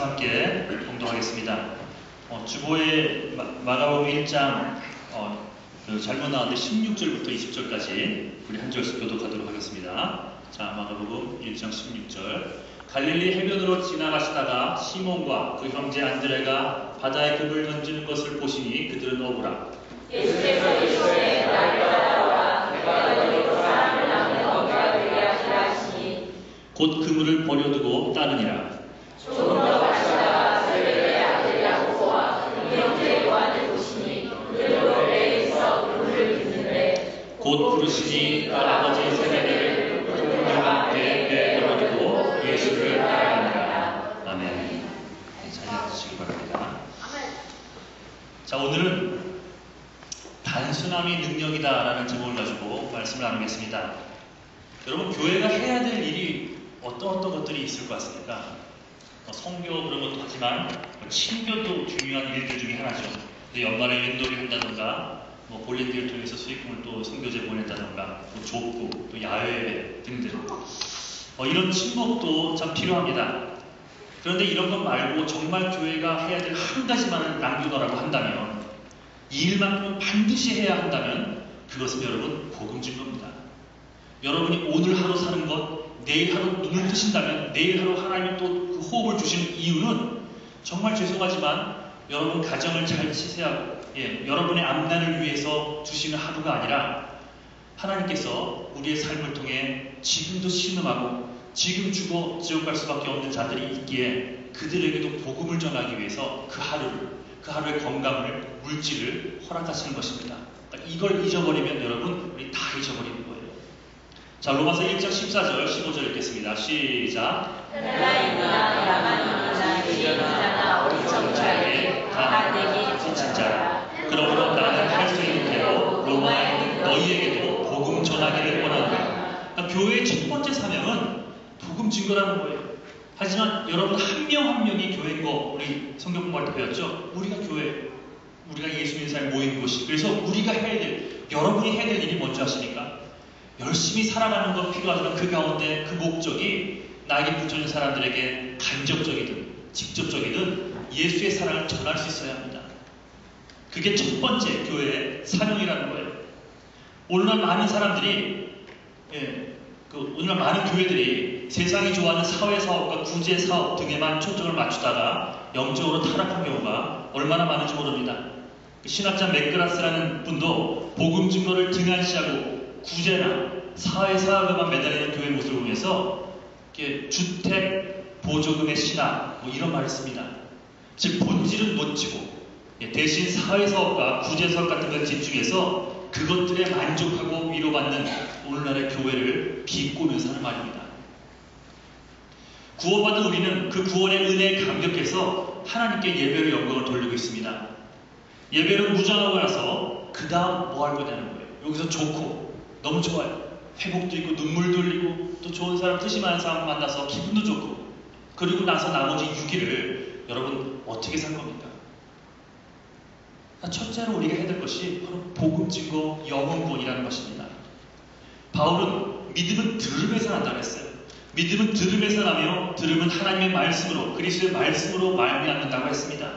말씀 함께 공동하겠습니다. 주보의 마가복음 1장 잘못 나왔는데 16절부터 20절까지 우리 한 절씩 교독하도록 하겠습니다. 자, 마가복음 1장 16절. 갈릴리 해변으로 지나가시다가 시몬과 그 형제 안드레가 바다에 금을 던지는 것을 보시니 그들은 어부라. 예수께서 이르시되 나를 따라오라. 내가 너희로 사람을 낚는 어부가 되게 하시라 하시니 곧 그물을 버려두고 따르니라. 조금 더 가시다가 세베대의 아들 야고보와 그 형제 요한을 보시니 그들도 배에 있어 그물을 빚는데 곧 부르시니 그 아버지 세베대를 그들과 함께 배에 버려두고 예수를 따라가니라. 아멘. 자리에 앉으시기 바랍니다. 자, 오늘은 단순함이 능력이다라는 제목을 가지고 말씀을 나누겠습니다. 여러분, 교회가 해야 될 일이 어떤 것들이 있을 것 같습니까? 성교 그런 것도 하지만 친교도 중요한 일들 중에 하나죠. 연말에 윷놀이 한다던가 볼링기를 통해서 수익금을 또 선교제 보낸다던가 또 족구, 또 야외 등등 이런 친목도 참 필요합니다. 그런데 이런 것 말고 정말 교회가 해야 될 한 가지만을 남겨놓으라고 한다면, 이 일만큼은 반드시 해야 한다면 그것은 여러분 복음진 겁니다. 여러분이 오늘 하루 사는 것, 내일 하루 눈을 뜨신다면 내일 하루 하나님이 또 그 호흡을 주시는 이유는 정말 죄송하지만 여러분 가정을 잘 치세하고 여러분의 앞날을 위해서 주시는 하루가 아니라 하나님께서 우리의 삶을 통해 지금도 신음하고 지금 죽어 지옥 갈 수밖에 없는 자들이 있기에 그들에게도 복음을 전하기 위해서 그 하루의 건강을, 물질을 허락하시는 것입니다. 그러니까 이걸 잊어버리면 여러분 우리 다 잊어버리는 거예요. 자, 로마서 1장 14절 15절 읽겠습니다. 시작. 그러나 인구나 야만인이나 유리인이나 어리석은 다 내게 지친 자라. 그러므로 나는 할 수 있는 대로 로마에 있는 너희에게도 복음 전하기를 원한다. 그러니까 교회의 첫 번째 사명은 복음 증거라는 거예요. 하지만 여러분 한 명 한 명이 교회인 거 우리 성경 공부할 때 배웠죠? 우리가 교회, 우리가 예수 믿는 사람이 모인 곳이. 그래서 우리가 해야 될, 여러분이 해야 될 일이 뭔지 아십니까? 열심히 살아가는 건 필요하지만 그 가운데 그 목적이 나에게 붙여진 사람들에게 간접적이든 직접적이든 예수의 사랑을 전할 수 있어야 합니다. 그게 첫 번째 교회의 사명이라는 거예요. 오늘날 많은 사람들이 오늘날 많은 교회들이 세상이 좋아하는 사회사업과 구제사업 등에만 초점을 맞추다가 영적으로 타락한 경우가 얼마나 많은지 모릅니다. 신학자 맥그라스라는 분도 복음 증거를 등한시하고 구제나 사회사업에만 매달리는 교회 모습을 보면서 주택 보조금의 신학 이런 말을 씁니다. 즉 본질은 놓치고 대신 사회사업과 구제사업 같은 것에 집중해서 그것들에 만족하고 위로받는 오늘날의 교회를 비꼬면서 하는 말입니다. 구원받은 우리는 그 구원의 은혜에 감격해서 하나님께 예배를 영광을 돌리고 있습니다. 예배를 무장하고 나서 그 다음 뭐 할 거냐는 거예요. 여기서 좋고 너무 좋아요. 회복도 있고 눈물도 흘리고 또 좋은 사람, 뜻이 많은 사람 만나서 기분도 좋고, 그리고 나서 나머지 6일을 여러분 어떻게 살 겁니까? 첫째로 우리가 해야 될 것이 바로 복음 증거 영혼구원이라는 것입니다. 바울은 믿음은 들음에서 난다고 했어요. 믿음은 들음에서 나며 들음은 하나님의 말씀으로, 그리스도의 말씀으로 말미암는다고 했습니다.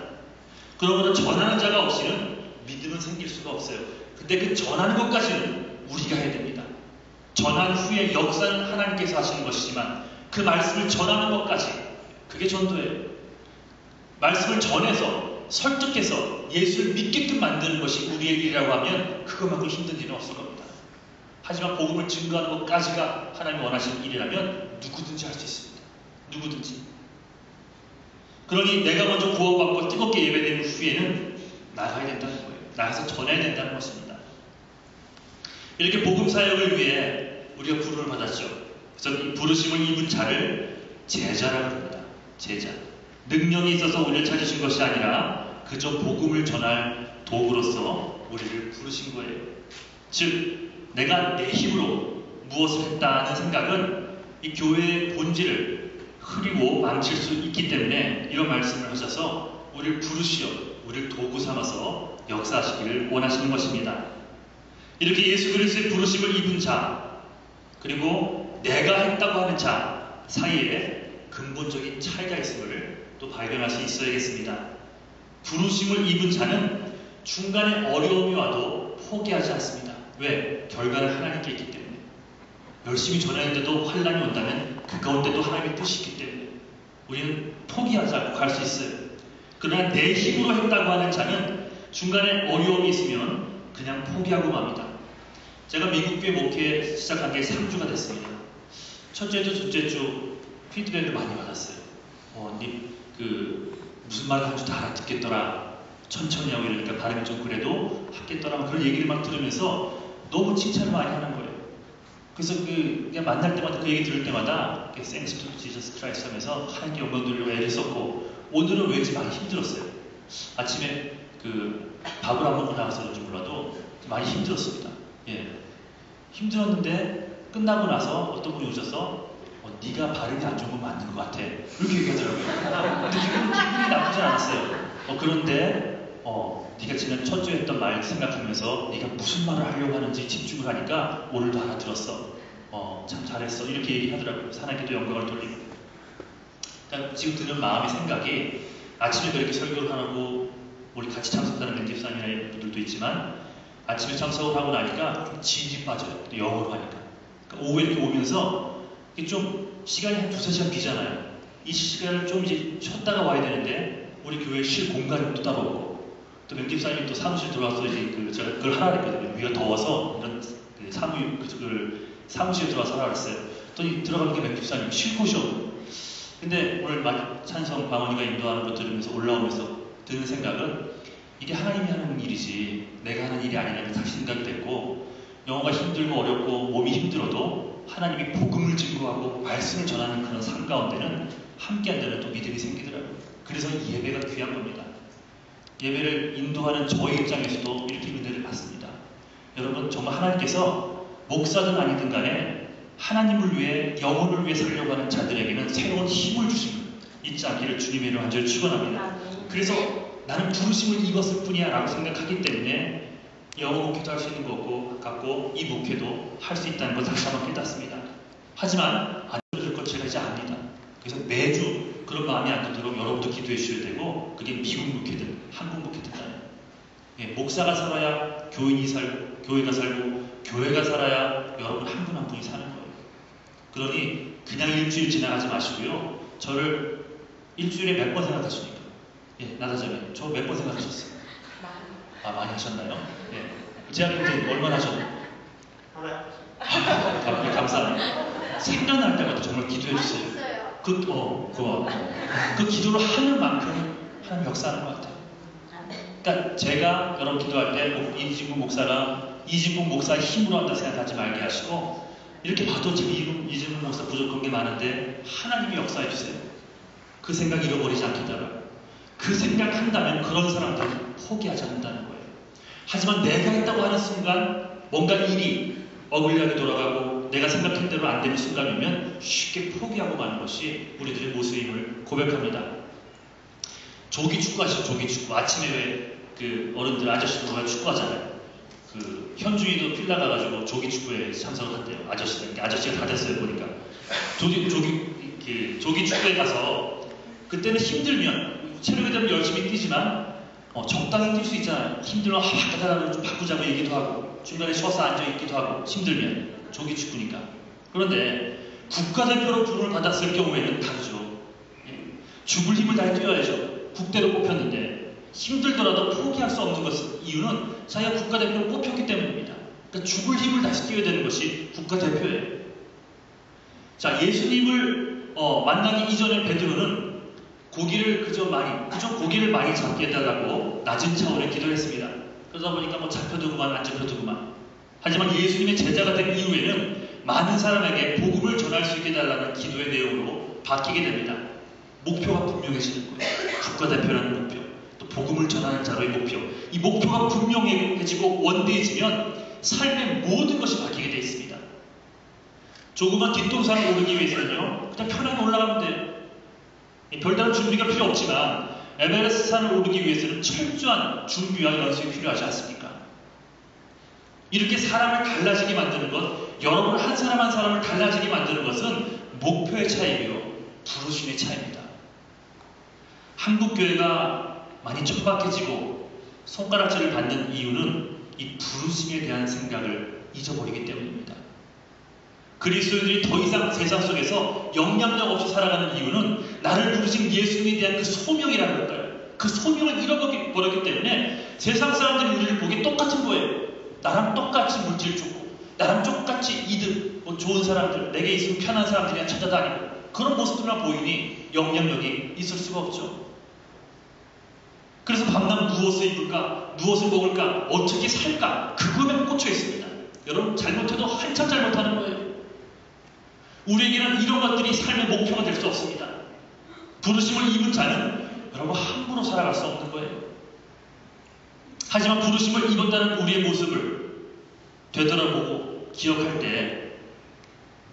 그러므로 전하는 자가 없이는 믿음은 생길 수가 없어요. 근데 그 전하는 것까지는 우리가 해야 됩니다. 전한 후에 역사는 하나님께서 하시는 것이지만 그 말씀을 전하는 것까지, 그게 전도예요. 말씀을 전해서 설득해서 예수를 믿게끔 만드는 것이 우리의 일이라고 하면 그것만큼 힘든 일은 없을 겁니다. 하지만 복음을 증거하는 것까지가 하나님이 원하시는 일이라면 누구든지 할 수 있습니다. 누구든지. 그러니 내가 먼저 구원받고 뜨겁게 예배된 후에는 나가야 된다는 거예요. 나가서 전해야 된다는 것입니다. 이렇게 복음 사역을 위해 우리가 부름을 받았죠. 그래서 이 부르심을 입은 자를 제자라고 합니다. 제자. 능력이 있어서 우리를 찾으신 것이 아니라 그저 복음을 전할 도구로서 우리를 부르신 거예요. 즉 내가 내 힘으로 무엇을 했다는 생각은 이 교회의 본질을 흐리고 망칠 수 있기 때문에 이런 말씀을 하셔서 우리를 부르시어 우리를 도구 삼아서 역사하시기를 원하시는 것입니다. 이렇게 예수 그리스도의 부르심을 입은 자, 그리고 내가 했다고 하는 자 사이에 근본적인 차이가 있음을 또 발견할 수 있어야겠습니다. 부르심을 입은 자는 중간에 어려움이 와도 포기하지 않습니다. 왜? 결과는 하나님께 있기 때문에. 열심히 전했는데도 환란이 온다면 그 가운데도 하나님의 뜻이 있기 때문에 우리는 포기하지 않고 갈 수 있어요. 그러나 내 힘으로 했다고 하는 자는 중간에 어려움이 있으면 그냥 포기하고 맙니다. 제가 미국교회 목회 시작한 게 3주가 됐습니다. 첫째 주, 둘째 주 피드백을 많이 받았어요. 무슨 말을 한줄 다 알아듣겠더라. 천천히 하고 이러니까 발음이 좀 그래도 하겠더라. 그런 얘기를 막 들으면서 너무 칭찬을 많이 하는 거예요. 그래서 그냥 만날 때마다 그 얘기 들을 때마다 Thanks to Jesus Christ 하면서 하나님께 영광 돌리려고 애를 썼고, 오늘은 왠지 많이 힘들었어요. 아침에 밥을 안 먹고 나와서 그런지 몰라도 많이 힘들었습니다. 예. 힘들었는데 끝나고 나서 어떤 분이 오셔서 네가 발음이 안 좋은 건 맞는 것 같아. 이렇게 얘기하더라고요. 근데 기분이 나쁘지 않았어요. 그런데 네가 지난 첫 주에 했던 말 생각하면서 네가 무슨 말을 하려고 하는지 집중을 하니까 오늘도 알아들었어. 참 잘했어. 이렇게 얘기하더라고요. 하나님께도 영광을 돌리고. 그러니까 지금 드는 마음의 생각이 아침에 그렇게 설교를 하고 우리 같이 참석하는 멘티프사님이나 분들도 있지만 아침에 참석을 하고 나니까 좀 진이 빠져요. 영어로 하니까. 그러니까 오후에 이렇게 오면서 좀 시간이 한 2-3시간 비잖아요. 이 시간을 좀 이제 쉬었다가 와야 되는데 우리 교회에 쉴 공간이 또 따로 없고 또 멘티프사님이 또 사무실 들어와서 이제 제가 그걸 하라 그랬거든요. 위가 더워서 이런 사무실에 들어와서 하라 그랬어요. 또 들어가는 게 멘티프사님 쉴 곳이 없고. 근데 오늘 찬성 광원이가 인도하는 거 들으면서 올라오면서 드는 생각은 이게 하나님이 하는 일이지 내가 하는 일이 아니라는 다시 생각이 됐고, 영어가 힘들고 어렵고 몸이 힘들어도 하나님이 복음을 증거하고 말씀을 전하는 그런 삶 가운데는 함께 한다는 또 믿음이 생기더라고요. 그래서 이 예배가 귀한 겁니다. 예배를 인도하는 저의 입장에서도 이렇게 은혜를 받습니다. 여러분, 정말 하나님께서 목사든 아니든 간에 하나님을 위해 영혼을 위해 살려고 하는 자들에게는 새로운 힘을 주심을 잊지 않기를 주님의 이름으로 간절히 축원합니다. 그래서 나는 부르심을 입었을 뿐이야 라고 생각하기 때문에 영어 목회도 할 수 있는 것 같고 이 목회도 할 수 있다는 걸 다시 한번 깨닫습니다. 하지만 안 들을 것 제가 이제 압니다. 그래서 매주 그런 마음이 안 들도록 여러분도 기도해 주셔야 되고, 그게 미국 목회든 한국 목회든 간에 목사가 살아야 교인이 살고 교회가 살고 교회가 살아야 여러분 한 분 한 분이 사는 거예요. 그러니 그냥 일주일 지나가지 마시고요. 저를 일주일에 몇 번 생각하십니까? 나다자매, 저 몇 번 생각하셨어요? 많이 하셨나요? 제아님들 얼마나 하셨나요? 감사합니다. 생각날 때마다 정말 기도해 주세요. 고마워. 그 기도를 하는 만큼 하나님 역사하는 것 같아요. 그러니까 제가 여러분 기도할 때 이진국 목사의 힘으로 한다 생각하지 말게 하시고, 이렇게 봐도 지금 이진국 목사 부족한 게 많은데 하나님이 역사해 주세요. 그 생각 잃어버리지 않겠다라고. 그 생각한다면 그런 사람들은 포기하지 않는다는 거예요. 하지만 내가 했다고 하는 순간 뭔가 일이 어글리하게 돌아가고 내가 생각한 대로 안 되는 순간이면 쉽게 포기하고 마는 것이 우리들의 모습임을 고백합니다. 조기축구 아시죠? 조기축구. 아침에 왜 어른들 아저씨들 축구하잖아요. 현주이도 필라 가가지고 조기축구에 참석을 한대요. 아저씨가 다 됐어요 보니까. 조기축구에 가서 그때는 힘들면 체력이 되면 열심히 뛰지만 적당히 뛸 수 있잖아요. 힘들면 바꿔달라고 좀 바꾸자고 얘기도 하고 중간에 쉬어서 앉아있기도 하고 힘들면 조기축구니까. 그런데 국가대표로 부름을 받았을 경우에는 다르죠. 죽을 힘을 다해 뛰어야죠. 국대로 뽑혔는데 힘들더라도 포기할 수 없는 것은 이유는 자기가 국가대표로 뽑혔기 때문입니다. 그러니까 죽을 힘을 다시 뛰어야 되는 것이 국가대표예요. 자, 예수님을 만나기 이전에 베드로는 고기를 많이 잡게 해달라고 낮은 차원의 기도를 했습니다. 그러다 보니까 잡혀두고만 안 잡혀두고만. 하지만 예수님의 제자가 된 이후에는 많은 사람에게 복음을 전할 수 있게 해달라는 기도의 내용으로 바뀌게 됩니다. 목표가 분명해지는 거예요. 국가대표라는 목표, 또 복음을 전하는 자로의 목표. 이 목표가 분명해지고 원대해지면 삶의 모든 것이 바뀌게 되어 있습니다. 조그만 뒷동산을 오르기 위해서는요, 그냥 편하게 올라가면 돼요. 별다른 준비가 필요 없지만 에베레스트 산을 오르기 위해서는 철저한 준비와 연습이 필요하지 않습니까? 이렇게 사람을 달라지게 만드는 것, 여러분 한 사람 한 사람을 달라지게 만드는 것은 목표의 차이이며 부르심의 차이입니다. 한국교회가 많이 척박해지고 손가락질을 받는 이유는 이 부르심에 대한 생각을 잊어버리기 때문입니다. 그리스도인들이 더 이상 세상 속에서 영향력 없이 살아가는 이유는 나를 부르신 예수님에 대한 그 소명이라는 걸까요? 그 소명을 잃어버렸기 때문에 세상 사람들이 우리를 보기에 똑같은 거예요. 나랑 똑같이 물질 좋고 나랑 똑같이 이득, 좋은 사람들, 내게 있으면 편한 사람들이랑 찾아다니고 그런 모습들만 보이니 영향력이 있을 수가 없죠. 그래서 밤낮 무엇을 입을까? 무엇을 먹을까? 어떻게 살까? 그거에 꽂혀 있습니다. 여러분 잘못해도 한참 잘못하는 거예요. 우리에게는 이런 것들이 삶의 목표가 될 수 없습니다. 부르심을 입은 자는 여러분 함부로 살아갈 수 없는 거예요. 하지만 부르심을 입었다는 우리의 모습을 되돌아보고 기억할 때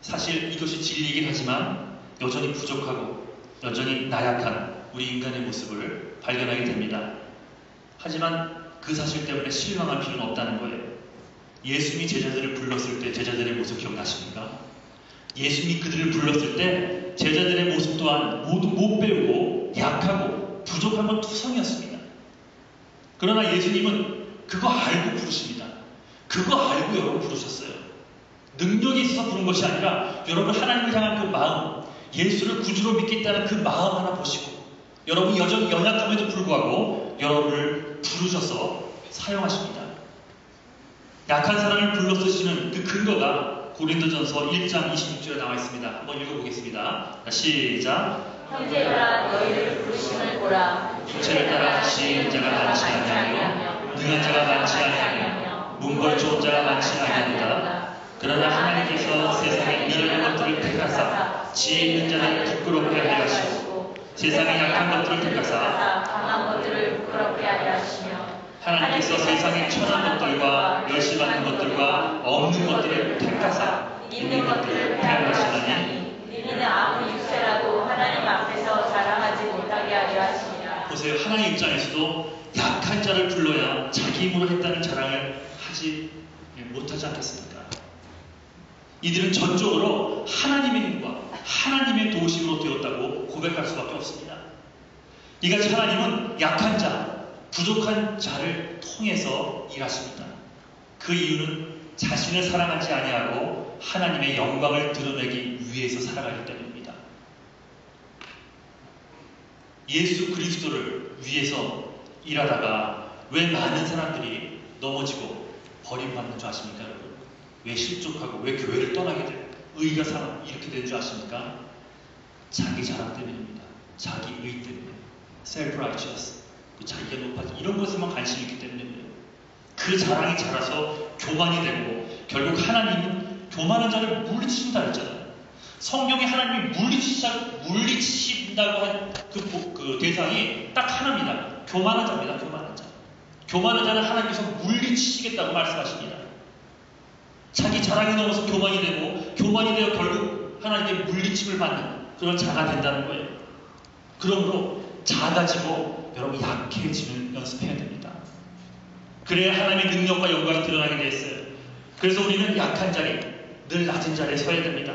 사실 이것이 진리이긴 하지만 여전히 부족하고 여전히 나약한 우리 인간의 모습을 발견하게 됩니다. 하지만 그 사실 때문에 실망할 필요는 없다는 거예요. 예수님이 제자들을 불렀을 때 제자들의 모습 기억나십니까? 예수님이 그들을 불렀을 때 제자들의 모습 또한 모두 못 배우고 약하고 부족한 건 투성이었습니다. 그러나 예수님은 그거 알고 부르십니다. 그거 알고 여러분 부르셨어요. 능력이 있어서 부른 것이 아니라 여러분 하나님을 향한 그 마음, 예수를 구주로 믿겠다는 그 마음 하나 보시고 여러분 여전히 연약함에도 불구하고 여러분을 부르셔서 사용하십니다. 약한 사람을 불러 쓰시는 그 근거가 고린도전서 1장 26절에 나와 있습니다. 한번 읽어보겠습니다. 시작. 형제들아 너희를 부르심을 보라. 주체를 따라 하신 자가 많지 아니하며 능한 자가 많지 아니하며 문벌 좋은 자가 많지 아니하도다. 그러나 하나님께서 세상에 미련한 것들을 택하사 지혜 있는 자를 부끄럽게 하려 하시고 세상에 약한 것들을 택하사 강한 것들을 부끄럽게 하려 하시며 하나님께서 세상에 천한 것들과 멸시받는 것들과 없는 것들을 택하사 있는 것들을 패하려 하시나니 너희는 아무 육체라도 하나님 앞에서 자랑하지 못하게 하려 하시니라. 보세요. 하나님 입장에서도 약한 자를 불러야 자기 힘으로 했다는 자랑을 하지 못하지 않겠습니까? 이들은 전적으로 하나님의 힘과 하나님의 도우심으로 되었다고 고백할 수밖에 없습니다. 이같이 하나님은 약한 자, 부족한 자를 통해서 일하십니다. 그 이유는 자신을 사랑하지 아니하고 하나님의 영광을 드러내기 위해서 살아가기 때문입니다. 예수 그리스도를 위해서 일하다가 왜 많은 사람들이 넘어지고 버림받는 줄 아십니까, 여러분? 왜 실족하고 왜 교회를 떠나게 돼요? 의가 사람 이렇게 되는 줄 아십니까? 자기 자랑 때문입니다. 자기 의 때문에. self-righteous. 자기가 높아지 이런 것에만 관심이 있기 때문입니다. 그 자랑이 자라서 교만이 되고 결국 하나님은 교만한 자를 물리치신다 했잖아요. 성경에 하나님이 물리치신다고 한 그 대상이 딱 하나입니다. 교만한 자입니다. 교만한 자. 교만한 자는 하나님께서 물리치시겠다고 말씀하십니다. 자기 자랑이 넘어서 교만이 되고 교만이 되어 결국 하나님께 물리침을 받는 그런 자가 된다는 거예요. 그러므로 작아지고 여러분 약해지는 연습해야 됩니다. 그래야 하나님의 능력과 영광이 드러나게 되었어요. 그래서 우리는 약한 자리, 늘 낮은 자리에 서야 됩니다.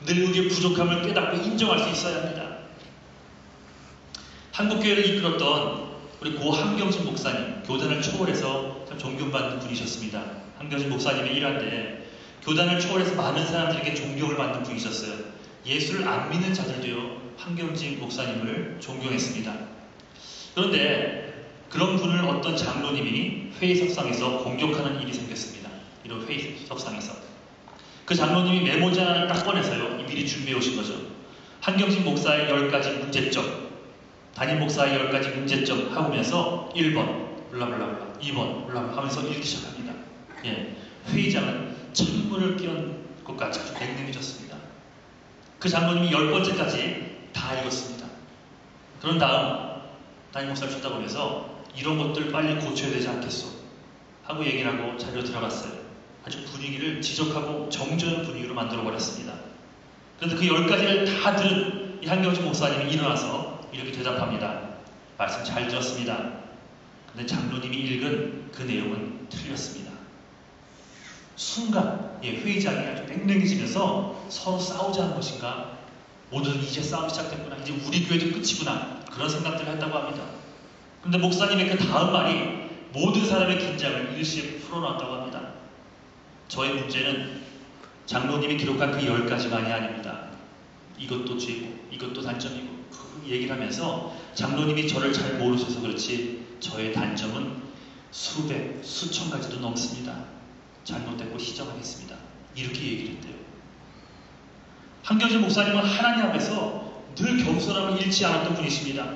늘 우리의 부족함을 깨닫고 인정할 수 있어야 합니다. 한국교회를 이끌었던 우리 고 한경진 목사님, 교단을 초월해서 참 존경받는 분이셨습니다. 한경진 목사님의 일환데 교단을 초월해서 많은 사람들에게 존경을 받는 분이셨어요. 예수를 안 믿는 자들도요, 한경진 목사님을 존경했습니다. 그런데 그런 분을 어떤 장로님이 회의석상에서 공격하는 일이 생겼습니다. 이런 회의석상에서. 그 장로님이 메모지 하나를 딱 꺼내서요, 미리 준비해 오신 거죠. 한경진 목사의 10가지 문제점, 담임 목사의 10가지 문제점 하면서 1번, 블라블라블라, 2번, 블라블라 하면서 읽기 시작합니다. 예, 회의장은 천문을 끼얹은 것 같이 아주 냉랭해졌습니다. 그 장로님이 10번째까지 다 읽었습니다. 그런 다음 담임 목사를 쳐다보면서 이런 것들 빨리 고쳐야 되지 않겠소? 하고 얘기를 하고 자리로 들어갔어요. 아주 분위기를 지적하고 정저한 분위기로 만들어버렸습니다. 그런데 그 10가지를 다 들은 이 한경진 목사님이 일어나서 이렇게 대답합니다. 말씀 잘 들었습니다. 근데 장로님이 읽은 그 내용은 틀렸습니다. 순간 회의장이 아주 냉랭해지면서 서로 싸우자는 것인가? 모두들 이제 싸움이 시작됐구나. 이제 우리 교회도 끝이구나. 그런 생각들을 했다고 합니다. 그런데 목사님의 그 다음 말이 모든 사람의 긴장을 일시에 풀어놨다고 합니다. 저의 문제는 장로님이 기록한 그 10가지만이 아닙니다. 이것도 죄고 이것도 단점이고 그 얘기를 하면서 장로님이 저를 잘 모르셔서 그렇지 저의 단점은 수백, 수천 가지도 넘습니다. 잘못됐고 희정하겠습니다. 이렇게 얘기를 했대요. 한경진 목사님은 하나님 앞에서 늘 겸손함을 잃지 않았던 분이십니다.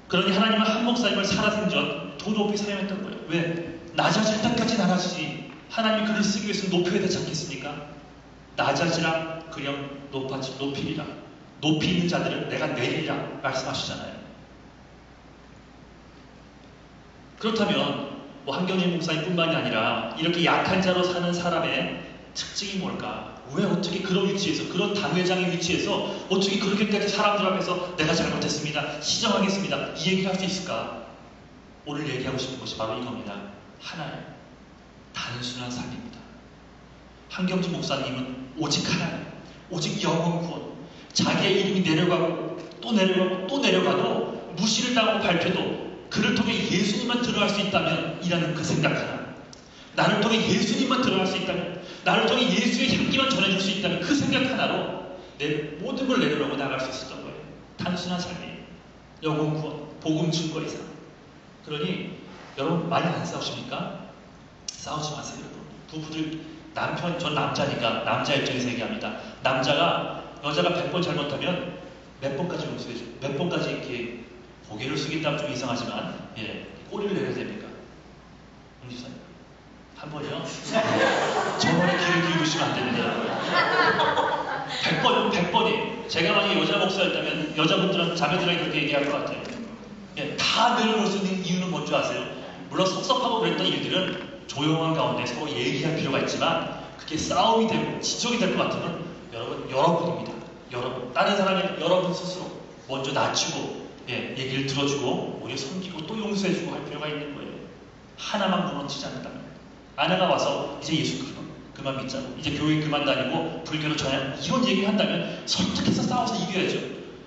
그러니 하나님은 한 목사님을 살아생전 더 높이 사용했던 거예요. 왜? 낮아질 때까지 낮아지지. 하나님이 그를 쓰기 위해서 높여야 되지 않겠습니까? 낮아지라 그냥 높이리라. 높이 있는 자들은 내가 내리리라 말씀하시잖아요. 그렇다면 한경진 목사님뿐만이 아니라 이렇게 약한 자로 사는 사람의 특징이 뭘까? 왜 어떻게 그런 위치에서, 그런 당회장의 위치에서 어떻게 그렇게까지 사람들 앞에서 내가 잘못했습니다, 시정하겠습니다, 이 얘기를 할 수 있을까? 오늘 얘기하고 싶은 것이 바로 이겁니다. 하나님, 단순한 삶입니다. 한경진 목사님은 오직 하나님, 오직 영혼 구원, 자기의 이름이 내려가고 또 내려가고 또 내려가도 무시를 당하고 발표도 그를 통해 예수님만 들어갈 수 있다면 이라는 그 생각 하나, 나를 통해 예수님만 들어갈 수 있다면, 나를 통해 예수의 향기만 전해줄 수 있다면 그 생각 하나로 내 모든 걸 내려놓고 나갈 수 있었던 거예요. 단순한 삶이에요. 영혼 구원, 복음 증거 이상. 그러니 여러분 많이 안 싸우십니까? 싸우지 마세요. 여러분. 부부들, 남편, 전 남자니까 남자 입장에서 얘기합니다. 남자가 여자가 100번 잘못하면 몇 번까지 용서해줘? 몇 번까지 이렇게 고개를 숙인다면 좀 이상하지만 꼬리를 내려야 됩니까? 홍지사님 한 번이요? 저번에 귀를 기울이시면 안 됩니다. 100번이. 제가 만약에 여자 목사였다면 여자분들은 자매들에게 그렇게 얘기할 것 같아요. 다 내려놓을 수 있는 이유는 뭔지 아세요? 물론 섭섭하고 그랬던 일들은 조용한 가운데 서로 얘기할 필요가 있지만 그게 싸움이 되고 지적이 될 것 같으면 여러분입니다. 여러분. 다른 사람이 여러분 스스로 먼저 낮추고 얘기를 들어주고 오히려 섬기고 또 용서해주고 할 필요가 있는 거예요. 하나만 무너지지 않는다면. 아내가 와서 이제 예수 그만 믿자고, 이제 교회 그만 다니고 불교로 전향, 이런 얘기를 한다면 설득해서 싸워서 이겨야죠.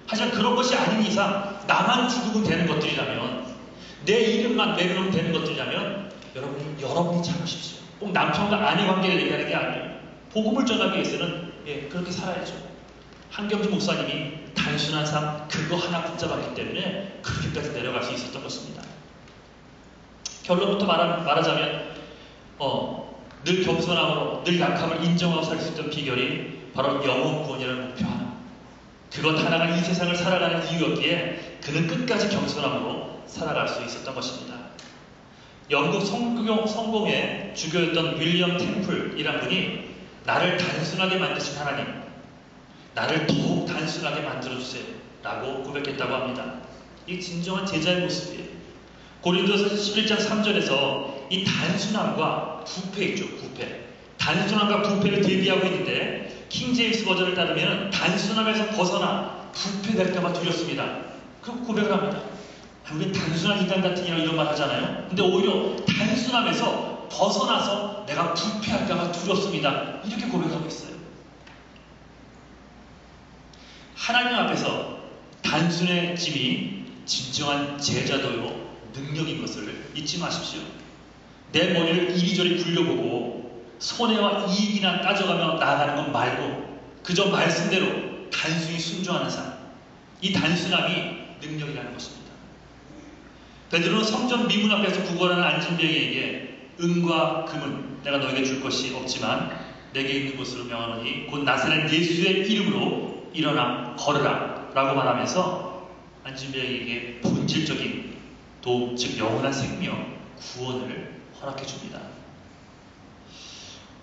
하지만 그런 것이 아닌 이상 나만 죽으면 되는 것들이라면, 내 이름만 내려놓으면 되는 것들이라면 여러분이 참으십시오. 꼭 남편과 아내 관계를 얘기하는 게 아니에요. 복음을 전하기 위해서는 그렇게 살아야죠. 한경진 목사님이 단순한 삶 그거 하나 붙잡았기 때문에 그렇게까지 내려갈 수 있었던 것입니다. 결론부터 말하자면 늘 겸손함으로 늘 약함을 인정하고 살 수 있던 비결이 바로 영혼 구원이라는 목표 하나. 그것 하나가 이 세상을 살아가는 이유였기에 그는 끝까지 겸손함으로 살아갈 수 있었던 것입니다. 영국 성공의 주교였던 윌리엄 템플이란 분이 나를 단순하게 만드신 하나님, 나를 더욱 단순하게 만들어주세요 라고 고백했다고 합니다. 이 진정한 제자의 모습이에요. 고린도서 11장 3절에서 이 단순함과 부패 있죠. 부패. 단순함과 부패를 대비하고 있는데 킹제임스 버전을 따르면 단순함에서 벗어나 부패될까봐 두렵습니다. 그렇게 고백을 합니다. 우리 단순한 인간 같은 이런 말 하잖아요. 근데 오히려 단순함에서 벗어나서 내가 부패할까봐 두렵습니다. 이렇게 고백하고 있어요. 하나님 앞에서 단순해짐이 진정한 제자도요 능력인 것을 잊지 마십시오. 내 머리를 이리저리 굴려보고 손해와 이익이나 따져가며 나아가는 것 말고 그저 말씀대로 단순히 순종하는 삶, 이 단순함이 능력이라는 것입니다. 베드로는 성전 미문 앞에서 구걸하는 안진뱅이에게 은과 금은 내가 너에게 줄 것이 없지만 내게 있는 것으로 명하노니 곧 나사렛 예수의 이름으로 일어나 걸으라 라고 말하면서 안진뱅이에게 본질적인 도움, 즉 영원한 생명, 구원을 허락해 줍니다.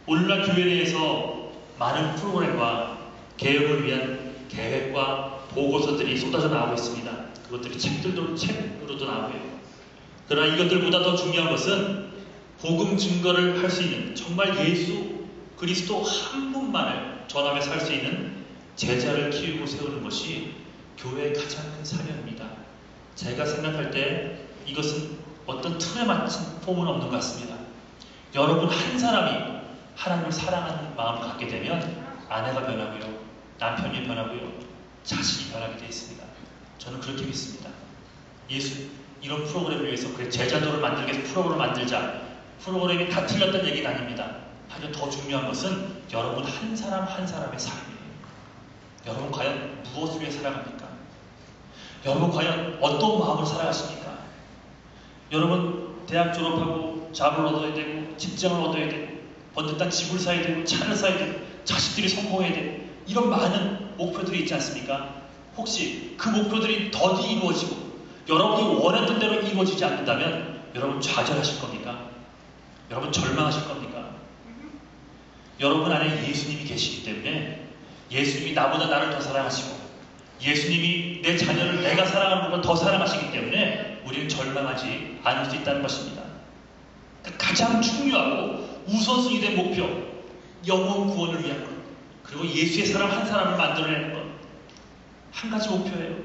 오늘날 교회 내에서 많은 프로그램과 개혁을 위한 계획과 보고서들이 쏟아져 나오고 있습니다. 그것들이 책으로도 나오고요. 그러나 이것들보다 더 중요한 것은 복음 증거를 할 수 있는, 정말 예수 그리스도 한 분만을 전하며 살 수 있는 제자를 키우고 세우는 것이 교회의 가장 큰 사명입니다. 제가 생각할 때 이것은 어떤 틀에 맞춘 폼은 없는 것 같습니다. 여러분 한 사람이 하나님을 사랑하는 마음을 갖게 되면 아내가 변하고요, 남편이 변하고요, 자식이 변하게 되어 있습니다. 저는 그렇게 믿습니다. 이런 프로그램을 위해서 그래 제자도를 만들기 위해서 프로그램을 만들자. 프로그램이 다 틀렸다는 얘기는 아닙니다. 하지만 더 중요한 것은 여러분 한 사람 한 사람의 삶이에요. 여러분 과연 무엇을 위해 살아갑니까? 여러분 과연 어떤 마음으로 살아가십니까? 여러분 대학 졸업하고 잡을 얻어야 되고 직장을 얻어야 되고 번듯한 집을 사야 되고 차를 사야 되고 자식들이 성공해야 되고 이런 많은 목표들이 있지 않습니까? 혹시 그 목표들이 더디 이루어지고 여러분이 원했던 대로 이루어지지 않는다면 여러분 좌절하실 겁니까? 여러분 절망하실 겁니까? 여러분 안에 예수님이 계시기 때문에 예수님이 나보다 나를 더 사랑하시고 예수님이 내 자녀를 내가 사랑하는 것보다 더 사랑하시기 때문에 우리는 절망하지 않을 수 있다는 것입니다. 가장 중요하고 우선순위 된 목표, 영혼 구원을 위한 것, 그리고 예수의 사람 한 사람을 만들어내는 것, 한 가지 목표예요.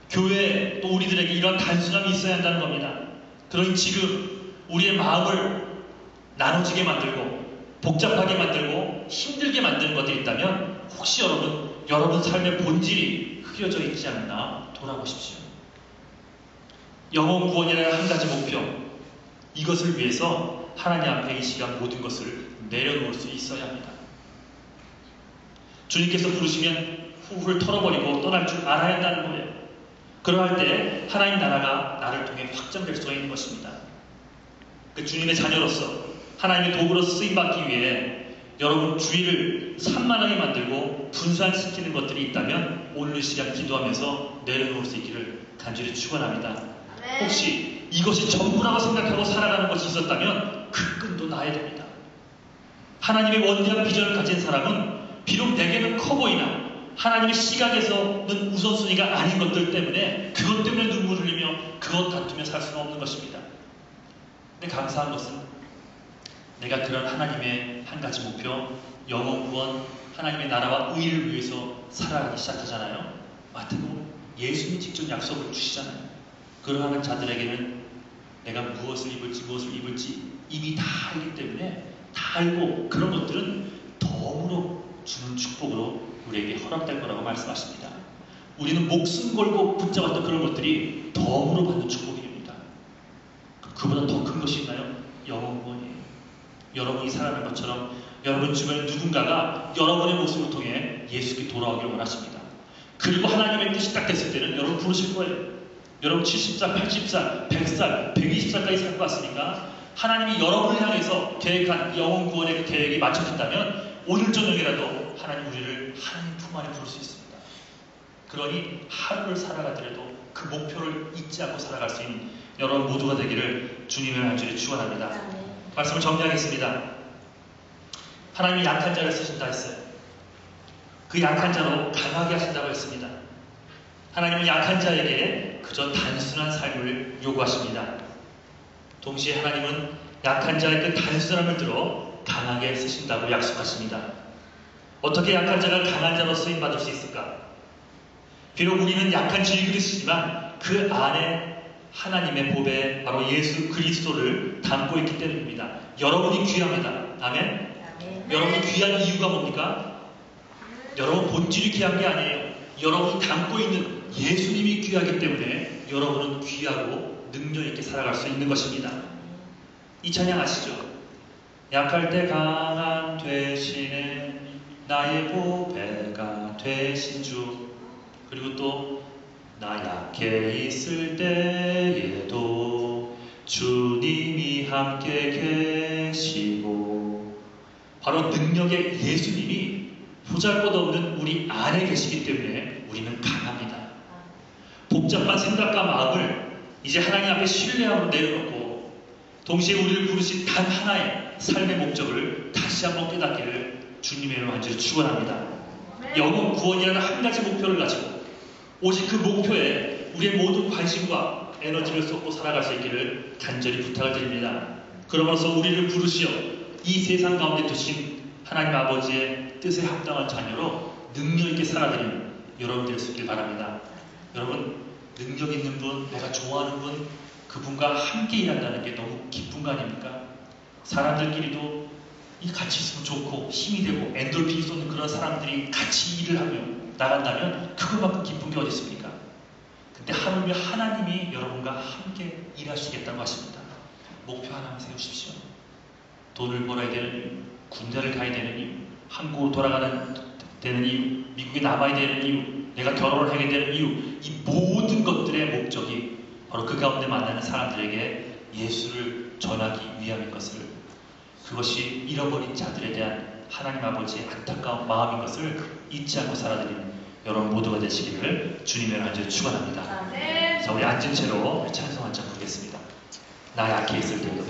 교회 또 우리들에게 이런 단순함이 있어야 한다는 겁니다. 그러니 지금 우리의 마음을 나눠지게 만들고 복잡하게 만들고 힘들게 만드는 것들이 있다면 혹시 여러분 삶의 본질이 흐려져 있지 않나 돌아보십시오. 영혼 구원이라는 한 가지 목표, 이것을 위해서 하나님 앞에 이 시간 모든 것을 내려놓을 수 있어야 합니다. 주님께서 부르시면 후후를 털어버리고 떠날 줄 알아야 한다는 거예요. 그러할 때 하나님 나라가 나를 통해 확장될 수가 있는 것입니다. 그 주님의 자녀로서 하나님의 도구로서 쓰임받기 위해 여러분 주의를 산만하게 만들고 분산시키는 것들이 있다면 오늘 이 시간 기도하면서 내려놓을 수 있기를 간절히 축원합니다. 혹시 이것이 전부라고 생각하고 살아가는 것이 있었다면 그 끈도 놔야 됩니다. 하나님의 원대한 비전을 가진 사람은 비록 내게는 커 보이나 하나님의 시각에서는 우선순위가 아닌 것들 때문에 그것 때문에 눈물을 흘리며 그것 다투며 살 수는 없는 것입니다. 근데 감사한 것은 내가 그런 하나님의 한 가지 목표, 영혼 구원, 하나님의 나라와 의를 위해서 살아가기 시작하잖아요. 마태복음 예수님이 직접 약속을 주시잖아요. 그러한 자들에게는 내가 무엇을 입을지 이미 다 알기 때문에 다 알고 그런 것들은 덤으로 주는 축복으로 우리에게 허락될 거라고 말씀하십니다. 우리는 목숨 걸고 붙잡았던 그런 것들이 덤으로 받는 축복입니다. 그보다 더 큰 것이 있나요? 영혼 구원이에요. 여러분이 살아가는 것처럼 여러분 주변에 누군가가 여러분의 모습을 통해 예수께 돌아오길 원하십니다. 그리고 하나님의 뜻이 딱 됐을 때는 여러분 부르실 거예요. 여러분 70살, 80살, 100살, 120살까지 살 것 같으니까 하나님이 여러분을 향해서 계획한 영혼 구원의 그 계획이 맞춰진다면 오늘 저녁이라도 하나님 우리를 하나님 품 안에 부를 수 있습니다. 그러니 하루를 살아가더라도 그 목표를 잊지 않고 살아갈 수 있는 여러분 모두가 되기를 주님의 간절히 축원합니다. 말씀을 정리하겠습니다. 하나님이 약한 자를 쓰신다 했어요. 그 약한 자로 강하게 하신다고 했습니다. 하나님은 약한 자에게 그저 단순한 삶을 요구하십니다. 동시에 하나님은 약한 자의 그 단순함을 들어 강하게 쓰신다고 약속하십니다. 어떻게 약한 자가 강한 자로 쓰임받을 수 있을까? 비록 우리는 약한 질그릇이지만 그 안에 하나님의 보배 바로 예수 그리스도를 담고 있기 때문입니다. 여러분이 귀합니다. 아멘? 여러분이 귀한 이유가 뭡니까? 여러분 본질이 귀한 게 아니에요. 여러분이 담고 있는 예수님이 귀하기 때문에 여러분은 귀하고 능력있게 살아갈 수 있는 것입니다. 이 찬양 아시죠? 약할 때 강한 되시네 나의 보배가 되신 주. 그리고 또 나 약해 있을 때에도 주님이 함께 계시고, 바로 능력의 예수님이 보잘것없는 우리 안에 계시기 때문에 우리는 강합니다. 복잡한 생각과 마음을 이제 하나님 앞에 신뢰함으로 내려놓고 동시에 우리를 부르신 단 하나의 삶의 목적을 다시 한번 깨닫기를 주님의 이름으로 간절히 축원합니다. 영혼 구원이라는 한 가지 목표를 가지고 오직 그 목표에 우리의 모든 관심과 에너지를 쏟고 살아갈 수 있기를 간절히 부탁을 드립니다. 그러면서 우리를 부르시어 이 세상 가운데 두신 하나님 아버지의 뜻에 합당한 자녀로 능력 있게 살아가는 여러분 될 수 있길 바랍니다. 여러분, 능력 있는 분, 내가 좋아하는 분, 그분과 함께 일한다는 게 너무 기쁜 거 아닙니까? 사람들끼리도 같이 있으면 좋고 힘이 되고 엔돌핀이 쏟는 그런 사람들이 같이 일을 하며 나간다면 그것만큼 기쁜 게 어디 있습니까? 근데 하나님이 여러분과 함께 일하시겠다고 하십니다. 목표 하나만 세우십시오. 돈을 벌어야 되는 이유, 군대를 가야 되는 이유, 한국으로 되는 이유, 미국에 남아야 되는 이유, 내가 결혼을 하게 되는 이유, 이 모든 것들의 목적이 바로 그 가운데 만나는 사람들에게 예수를 전하기 위함인 것을, 그것이 잃어버린 자들에 대한 하나님 아버지의 안타까운 마음인 것을 잊지 않고 살아드리는 여러분 모두가 되시기를 주님의 간절히 축원합니다. 자, 우리 앉은 채로 찬송 한 장 부르겠습니다. 나 약해 있을 때도